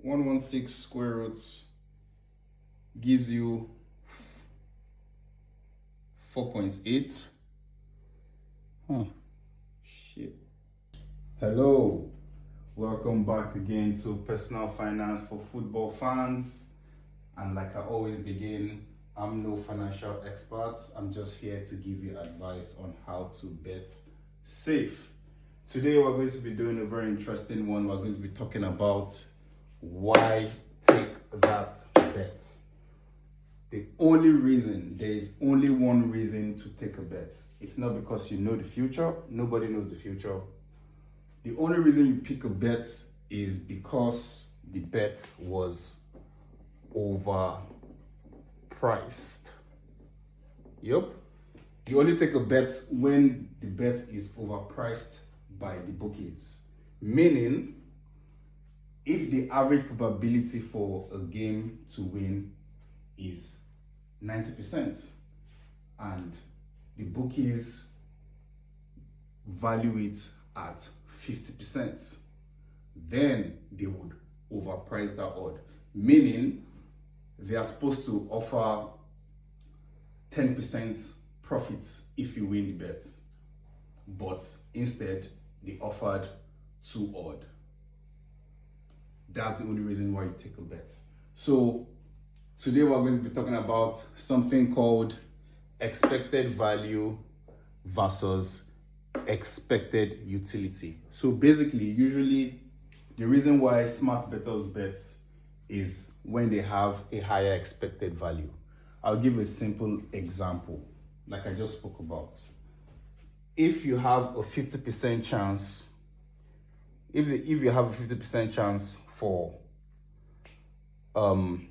116 square roots gives you 4.8. Shit. Hello, welcome back again to Personal Finance for Football Fans. And like I always begin, I'm no financial expert. I'm just here to give you advice on how to bet safe. Today we're going to be doing a very interesting one. We're going to be talking about why take that bet. There is only one reason to take a bet. It's not because you know the future. Nobody knows the future. The only reason you pick a bet is because the bet was overpriced. Yep. You only take a bet when the bet is overpriced by the bookies. Meaning, if the average probability for a game to win is 90% and the bookies value it at 50%, then they would overprice that odd. Meaning, they are supposed to offer 10% profit if you win the bet, but instead they offered 2 odd. That's the only reason why you take a bet. So today we're going to be talking about something called expected value versus expected utility. So basically, usually the reason why smart bettors bet is when they have a higher expected value. I'll give a simple example, like I just spoke about. If you have a 50% chance, if you have a 50% chance for,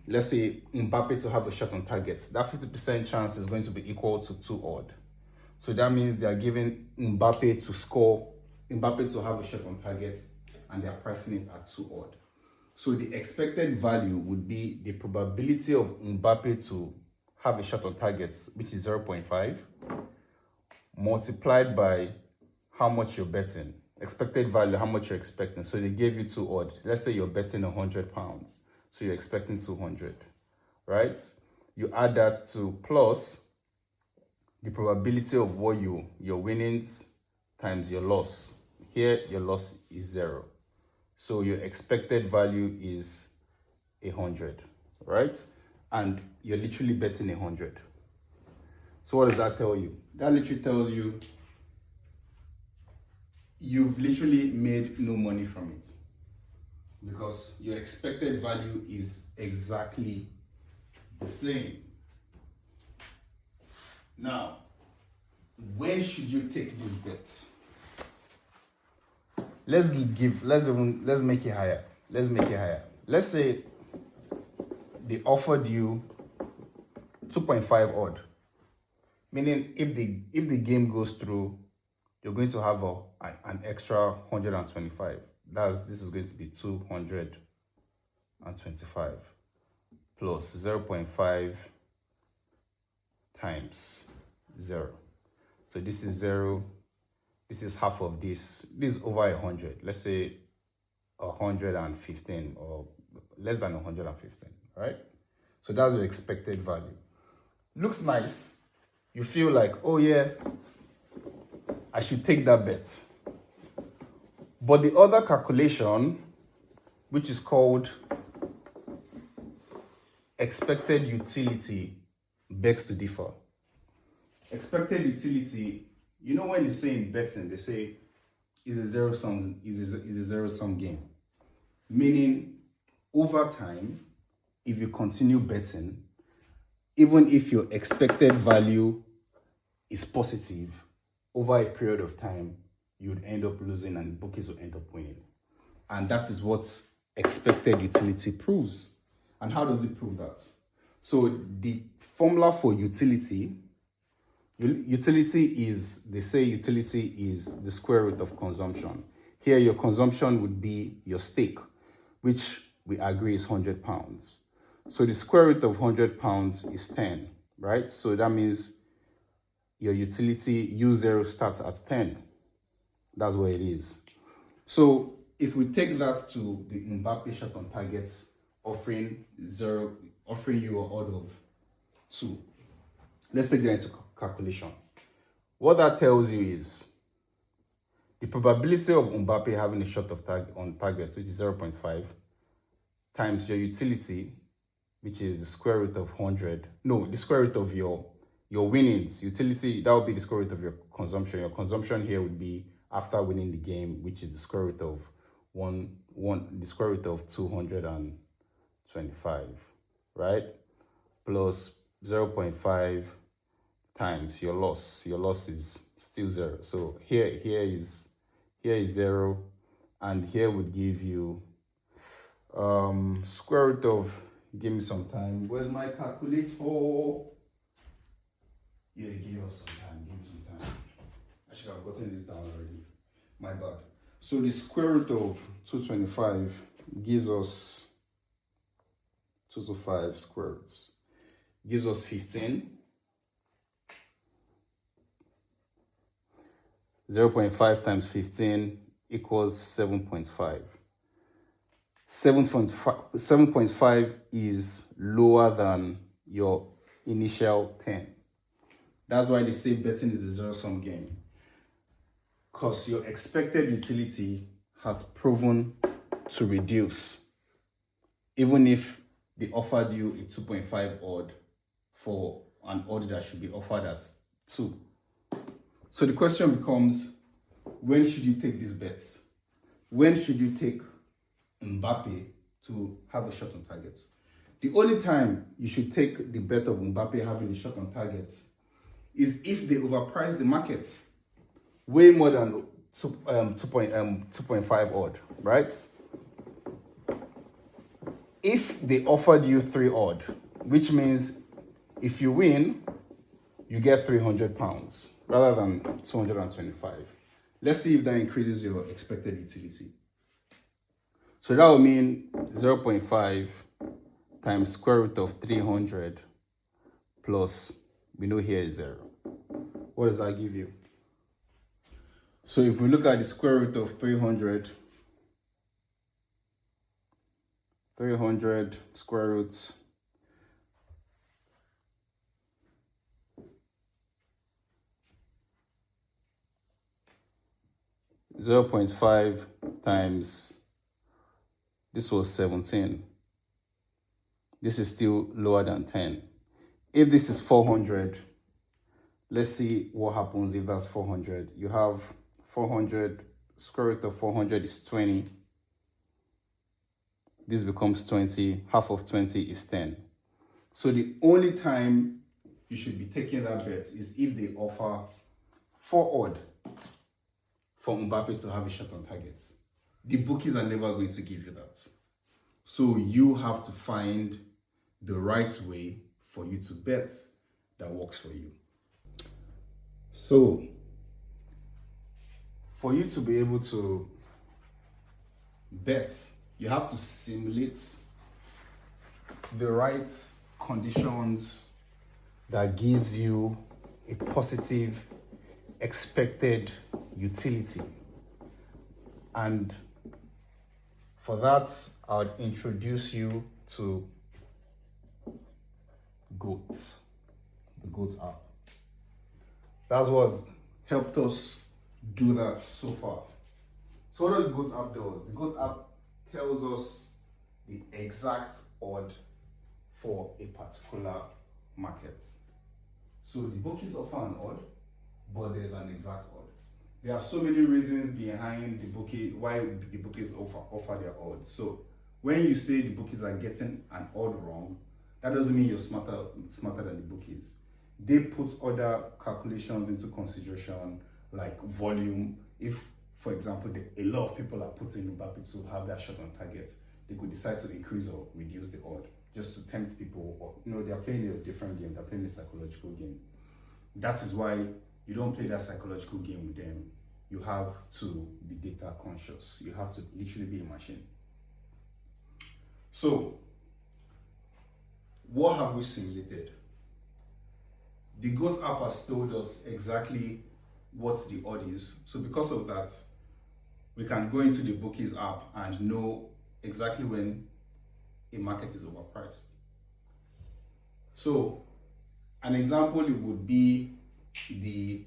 let's say Mbappe to have a shot on target, that 50% chance is going to be equal to 2 odd. So that means they are giving Mbappe to have a shot on target, and they are pricing it at 2 odd. So the expected value would be the probability of Mbappe to have a shot on targets, which is 0.5, multiplied by how much you're betting. Expected value, how much you're expecting. So they gave you 2 odd. Let's say you're betting £100. So you're expecting 200, right? You add that to plus the probability of what your winnings times your loss. Here, your loss is 0. So your expected value is 100, right? And you're literally betting 100. So what does that tell you? That literally tells you you've literally made no money from it, because your expected value is exactly the same. Now, when should you take this bet? Let's make it higher. Let's say they offered you 2.5 odd. Meaning if the game goes through, you're going to have an extra 125. This is going to be 225 plus 0.5 times 0. So this is 0. This is half of this. This is over 100. Let's say 115 or less than 115, right? So that's the expected value. Looks nice. You feel like, oh yeah, I should take that bet. But the other calculation, which is called expected utility, begs to differ. Expected utility, you know, when they say in betting, they say is a zero sum game. Meaning, over time, if you continue betting, even if your expected value is positive, over a period of time, you'd end up losing and the bookies will end up winning. And that is what expected utility proves. And how does it prove that? So the formula for utility is, they say utility is the square root of consumption. Here, your consumption would be your stake, which we agree is £100. So the square root of £100 is 10, right? So that means your utility U0 starts at 10. That's what it is. So if we take that to the Mbappe shot on targets offering zero, offering you an odd of 2. Let's take that into calculation. What that tells you is the probability of Mbappe having a shot on target, which is 0.5, times your utility, which is the square root of 100. No, the square root of your winnings. Utility, that would be the square root of your consumption. Your consumption here would be after winning the game, which is the square root of the square root of 225, right? Plus 0.5 times your loss. Your loss is still 0. So here is 0, and here would give you square root of, give me some time. Where's my calculator? Yeah, give us some time. Give me some time. I should have gotten this down already. My bad. So the square root of 225 gives us 2 to 5 square roots. Gives us 15. 0.5 times 15 equals 7.5. 7.5 is lower than your initial 10. That's why they say betting is a zero-sum game. Because your expected utility has proven to reduce. Even if they offered you a 2.5 odd for an odd that should be offered at 2. So the question becomes, when should you take these bets? When should you take Mbappe to have a shot on targets? The only time you should take the bet of Mbappe having a shot on targets is if they overprice the market way more than 2.5 odd, right? If they offered you 3 odd, which means if you win, you get £300 rather than 225. Let's see if that increases your expected utility. So that would mean 0.5 times square root of 300 plus, we know here is 0. What does that give you? So if we look at the square root of 300 square root (0.5) times, this was 17. This is still lower than 10. If this is 400, let's see what happens if that's 400. You have 400, square root of 400 is 20. This becomes 20. Half of 20 is 10. So the only time you should be taking that bet is if they offer 4 odd for Mbappe to have a shot on target. The bookies are never going to give you that. So you have to find the right way for you to bet that works for you. So for you to be able to bet, you have to simulate the right conditions that gives you a positive expected utility. And for that, I would introduce you to GOAT, the GOAT app. That's what's helped us do that so far. So what does the GOAT app do? The GOAT app tells us the exact odd for a particular market. So the bookies offer an odd, but there's an exact odd. There are so many reasons behind the bookie, why the bookies offer their odds. So when you say the bookies are getting an odd wrong, that doesn't mean you're smarter than the bookies. They put other calculations into consideration, like volume. If, for example, a lot of people are putting Mbappe to have that shot on target, they could decide to increase or reduce the odd just to tempt people. Or, they're playing a different game. They're playing a psychological game. That is why you don't play that psychological game with them. You have to be data conscious. You have to literally be a machine. So, what have we simulated? The GOAT app has told us exactly what the odd is. So because of that, we can go into the Bookies app and know exactly when a market is overpriced. So an example it would be the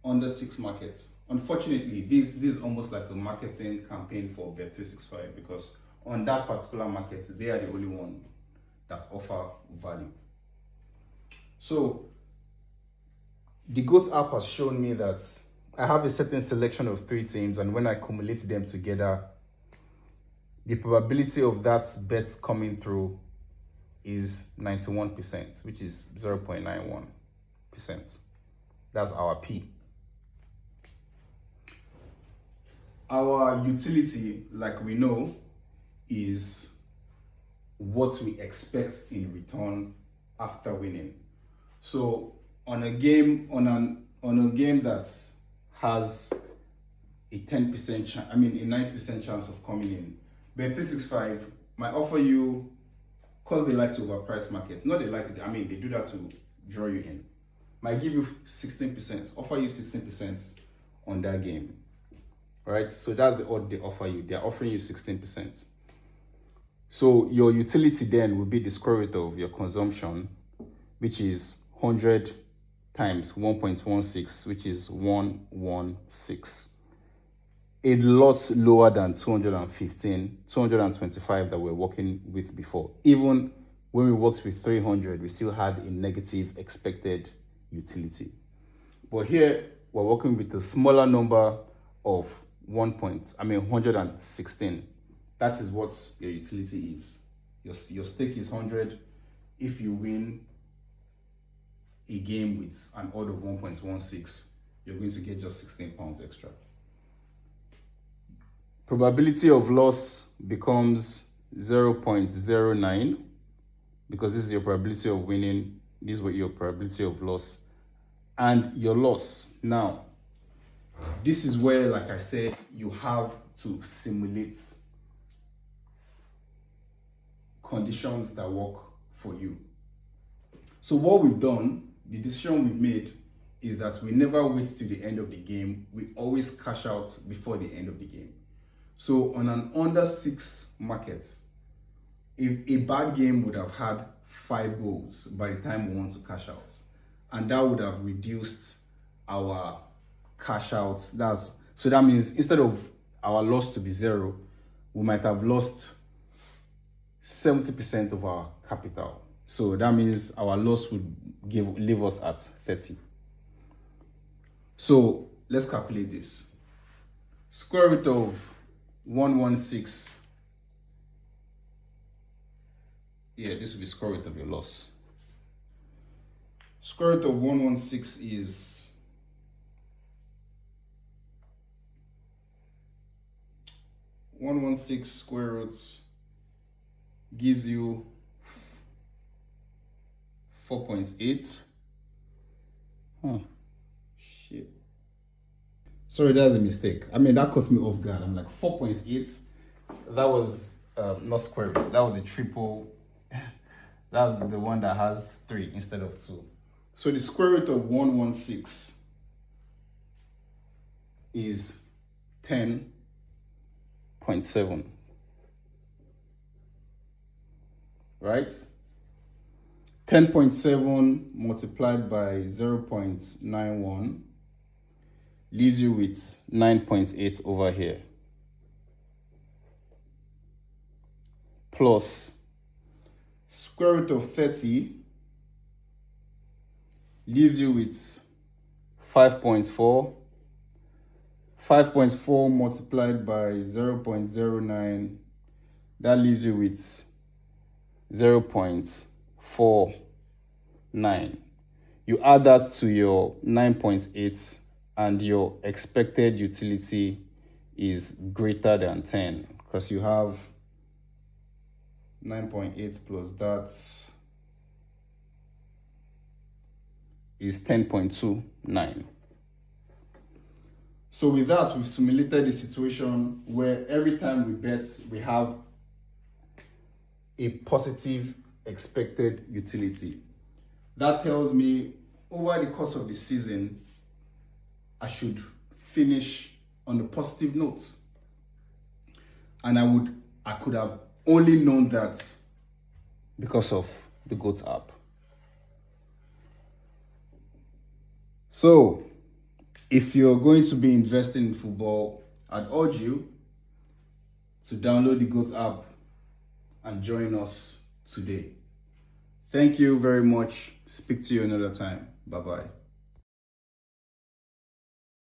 under 6 markets. Unfortunately, this is almost like a marketing campaign for Bet365, because on that particular market, they are the only one that offer value. So the GOAT app has shown me that I have a certain selection of 3 teams, and when I cumulate them together, the probability of that bet coming through is 91%, which is 0.91%. That's our P. Our utility, like we know, is what we expect in return after winning. So on a game that has a 10% chance, a 90% chance of coming in, Bet365 might offer you, because they like to overprice markets. Not they like it, they do that to draw you in. Might give you 16%, offer you 16% on that game. Right? So that's the odd they offer you. They're offering you 16%. So your utility then will be the square root of your consumption, which is 100 times 1.16, which is 116. A lot lower than 225 that we're working with before. Even when we worked with 300, we still had a negative expected utility. But here we're working with a smaller number of 116. That is what your utility is. Your stake is 100. If you win a game with an odd of 1.16, you're going to get just 16 pounds extra. Probability of loss becomes 0.09, because this is your probability of winning. This is what your probability of loss and your loss. Now, this is where, like I said, you have to simulate conditions that work for you. So what we've done, the decision we've made, is that we never wait till the end of the game. We always cash out before the end of the game. So on an under 6 market, if a bad game would have had 5 goals by the time we want to cash out, and that would have reduced our cash outs. So that means instead of our loss to be 0, we might have lost 70% of our capital. So that means our loss would leave us at 30. So let's calculate this. Square root of 116. Yeah, this will be square root of your loss. Square root of 116 is 116 square roots gives you 4.8. Shit. Sorry, that's a mistake. That caught me off guard. I'm like, 4.8. That was not square roots. That was the triple. That's the one that has 3 instead of 2. So the square root of 116 is 10.7. Right? 10.7 multiplied by 0.91 leaves you with 9.8 over here. Plus square root of 30 leaves you with 5.4. 5.4 multiplied by 0.09, that leaves you with 0.49. You add that to your 9.8 and your expected utility is greater than 10, because you have 9.8 plus that is 10.29. So with that, we've simulated a situation where every time we bet, we have a positive expected utility. That tells me over the course of the season, I should finish on a positive note. And I could have only known that because of the GOAT app. So, if you're going to be investing in football, I'd urge you to download the GOAT app and join us today. Thank you very much. Speak to you another time. Bye-bye.